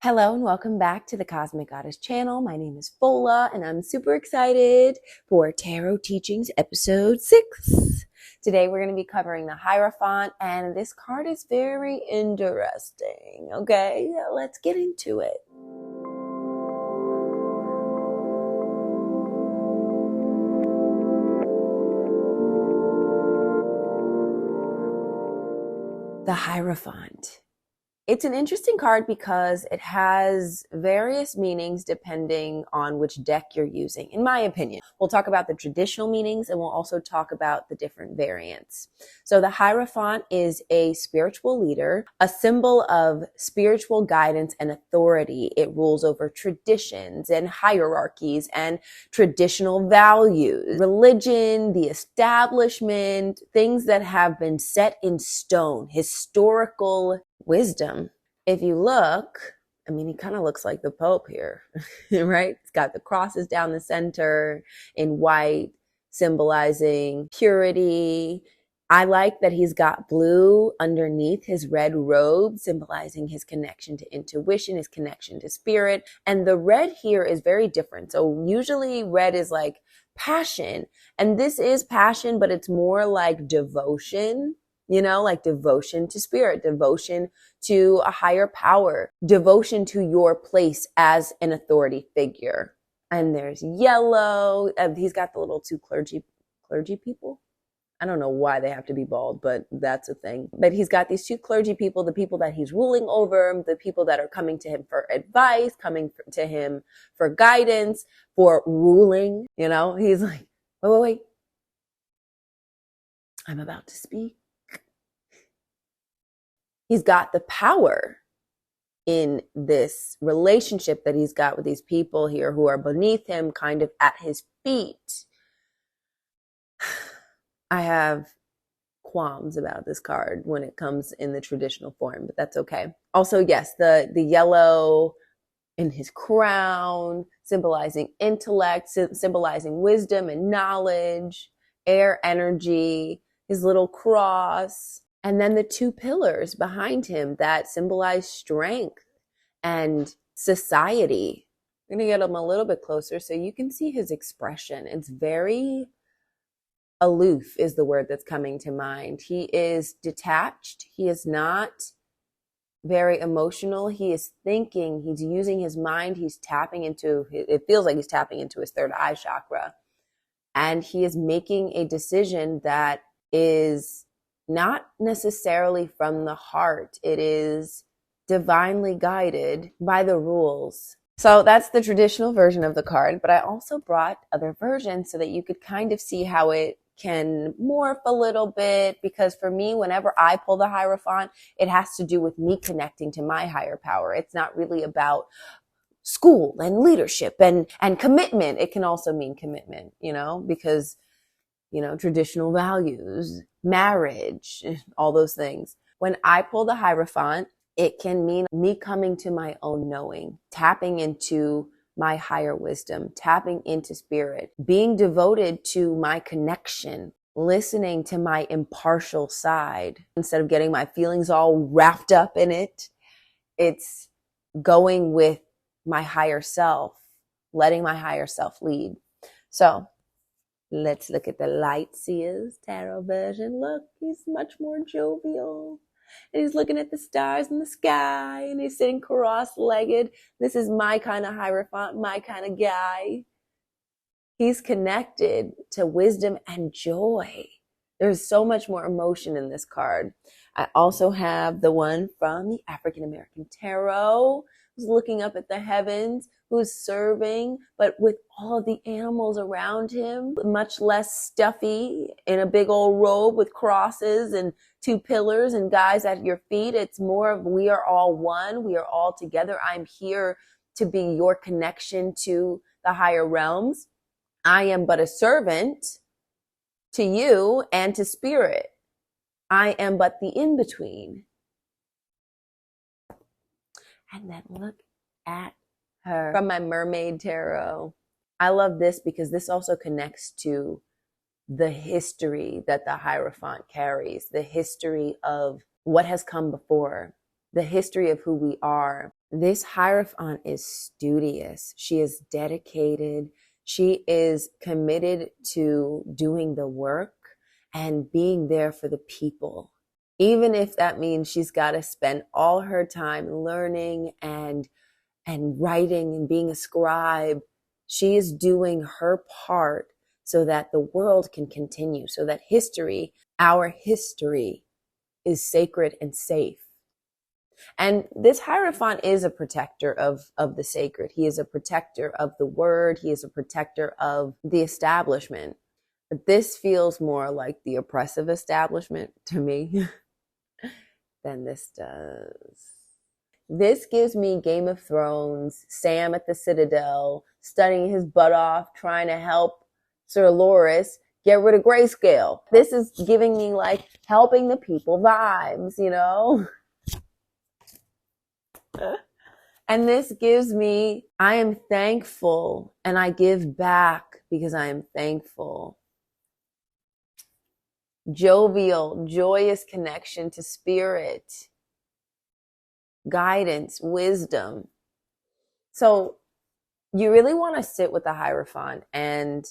Hello and welcome back to the Cosmic Goddess channel. My name is Fola and I'm super excited for Tarot Teachings episode 6. Today we're going to be covering the Hierophant and this card is very interesting. Okay, let's get into it. The Hierophant. It's an interesting card because it has various meanings depending on which deck you're using, in my opinion. We'll talk about the traditional meanings and we'll also talk about the different variants. So the Hierophant is a spiritual leader, a symbol of spiritual guidance and authority. It rules over traditions and hierarchies and traditional values, religion, the establishment, things that have been set in stone, historical wisdom. If you look, I mean, he kind of looks like the Pope here, right? It's got the crosses down the center in white, symbolizing purity. I like that he's got blue underneath his red robe, symbolizing his connection to intuition, his connection to spirit. And the red here is very different. So usually red is like passion, and this is passion, but it's more like devotion. You know, like devotion to spirit, devotion to a higher power, devotion to your place as an authority figure. And there's yellow. He's got the little two clergy people. I don't know why they have to be bald, but that's a thing. But he's got these two clergy people, the people that he's ruling over, the people that are coming to him for advice, coming to him for guidance, for ruling. You know, he's like, wait. I'm about to speak. He's got the power in this relationship that he's got with these people here who are beneath him, kind of at his feet. I have qualms about this card when it comes in the traditional form, but that's okay. Also, yes, the yellow in his crown, symbolizing intellect, symbolizing wisdom and knowledge, air energy, his little cross. And then the two pillars behind him that symbolize strength and society. I'm going to get him a little bit closer so you can see his expression. It's very aloof is the word that's coming to mind. He is detached. He is not very emotional. He is thinking. He's using his mind. He's tapping into, it feels like he's tapping into his third eye chakra. And he is making a decision that is not necessarily from the heart. It is divinely guided by the rules. So that's the traditional version of the card, but I also brought other versions so that you could kind of see how it can morph a little bit, because for me, whenever I pull the Hierophant, it has to do with me connecting to my higher power. It's not really about school and leadership and commitment. It can also mean commitment, you know, because traditional values, marriage, all those things. When I pull the Hierophant, it can mean me coming to my own knowing, tapping into my higher wisdom, tapping into spirit, being devoted to my connection, listening to my impartial side. Instead of getting my feelings all wrapped up in it, it's going with my higher self, letting my higher self lead. So let's look at the Lightseers tarot version. Look, he's much more jovial. And he's looking at the stars in the sky and he's sitting cross-legged. This is my kind of Hierophant, my kind of guy. He's connected to wisdom and joy. There's so much more emotion in this card. I also have the one from the African American Tarot, who's looking up at the heavens, who's serving, but with all of the animals around him, much less stuffy, in a big old robe with crosses and two pillars and guys at your feet. It's more of, we are all one. We are all together. I'm here to be your connection to the higher realms. I am but a servant to you and to spirit. I am but the in-between. And then look at her from my Mermaid Tarot. I love this because this also connects to the history that the Hierophant carries, the history of what has come before, the history of who we are. This Hierophant is studious. She is dedicated. She is committed to doing the work and being there for the people. Even if that means she's got to spend all her time learning and writing and being a scribe, she is doing her part so that the world can continue, so that history, our history, is sacred and safe. And this Hierophant is a protector of the sacred. He is a protector of the word. He is a protector of the establishment. But this feels more like the oppressive establishment to me than this does. This gives me Game of Thrones, Sam at the Citadel, studying his butt off, trying to help Sir Loras get rid of Grayscale. This is giving me like helping the people vibes, you know? And this gives me, I am thankful and I give back because I am thankful. Jovial, joyous connection to spirit, guidance, wisdom. So you really want to sit with the Hierophant and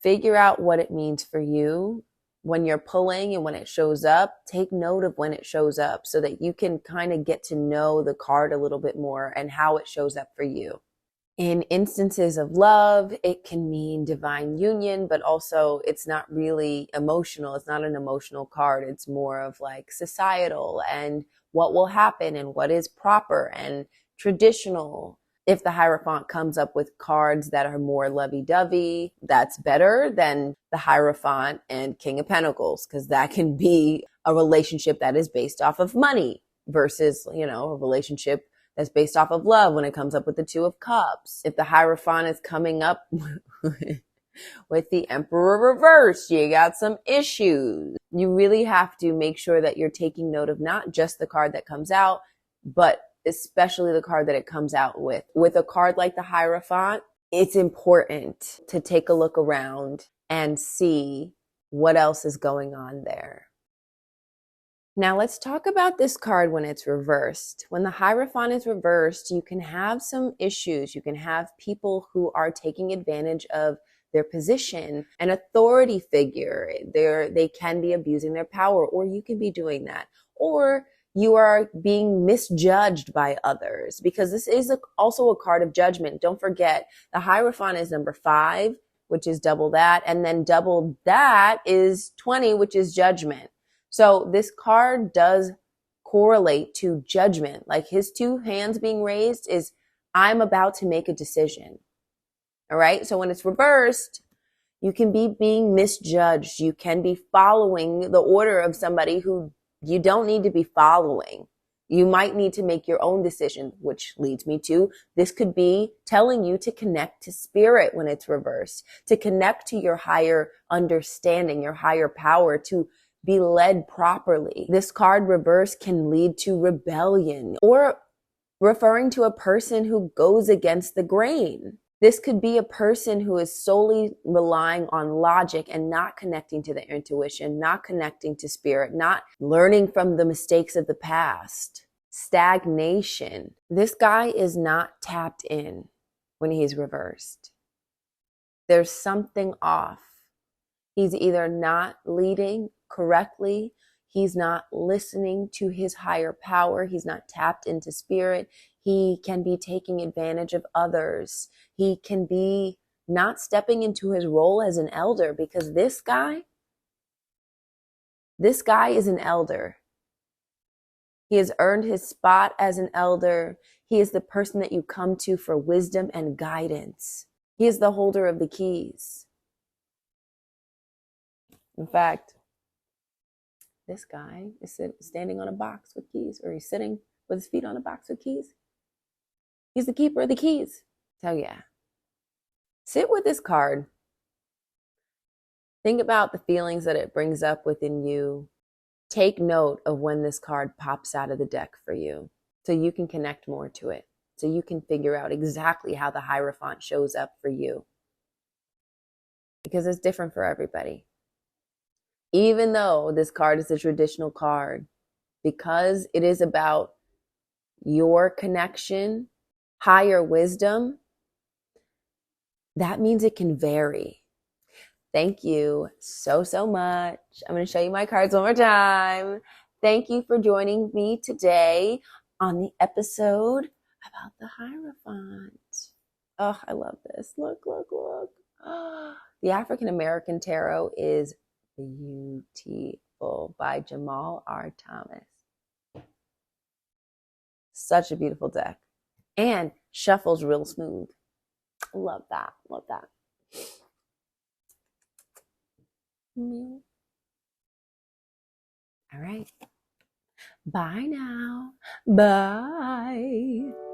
figure out what it means for you. When you're pulling and when it shows up, take note of when it shows up so that you can kind of get to know the card a little bit more and how it shows up for you. In instances of love, it can mean divine union, but also it's not really emotional. It's not an emotional card. It's more of like societal and what will happen and what is proper and traditional. If the Hierophant comes up with cards that are more lovey-dovey, that's better than the Hierophant and King of Pentacles, because that can be a relationship that is based off of money versus, you know, a relationship that's based off of love when it comes up with the Two of Cups. If the Hierophant is coming up with the Emperor reversed, you got some issues. You really have to make sure that you're taking note of not just the card that comes out, but especially the card that it comes out with. With a card like the Hierophant, it's important to take a look around and see what else is going on there. Now let's talk about this card when it's reversed. When the Hierophant is reversed, you can have some issues. You can have people who are taking advantage of their position, an authority figure. They can be abusing their power, or you can be doing that. Or you are being misjudged by others, because this is also a card of judgment. Don't forget, the Hierophant is number 5, which is double that. And then double that is 20, which is judgment. So this card does correlate to judgment. Like his 2 hands being raised is, I'm about to make a decision. All right. So when it's reversed, you can be being misjudged. You can be following the order of somebody who you don't need to be following. You might need to make your own decision, which leads me to, this could be telling you to connect to spirit when it's reversed, to connect to your higher understanding, your higher power, to be led properly. This card reverse can lead to rebellion, or referring to a person who goes against the grain. This could be a person who is solely relying on logic and not connecting to their intuition, not connecting to spirit, not learning from the mistakes of the past. Stagnation. This guy is not tapped in when he's reversed. There's something off. He's either not leading correctly, he's not listening to his higher power, he's not tapped into spirit, he can be taking advantage of others, he can be not stepping into his role as an elder, because this guy is an elder. He has earned his spot as an elder. He is the person that you come to for wisdom and guidance. He is the holder of the keys. In fact, this guy is standing on a box with keys, or he's sitting with his feet on a box with keys. He's the keeper of the keys. So yeah, sit with this card. Think about the feelings that it brings up within you. Take note of when this card pops out of the deck for you, so you can connect more to it, so you can figure out exactly how the Hierophant shows up for you, because it's different for everybody. Even though this card is a traditional card, because it is about your connection, higher wisdom, that means it can vary. Thank you so, so much. I'm going to show you my cards one more time. Thank you for joining me today on the episode about the Hierophant. Oh, I love this. Look, look, look. Oh, the African American Tarot is beautiful by Jamal R. Thomas. Such a beautiful deck. And shuffles real smooth. Love that. Love that. All right. Bye now. Bye.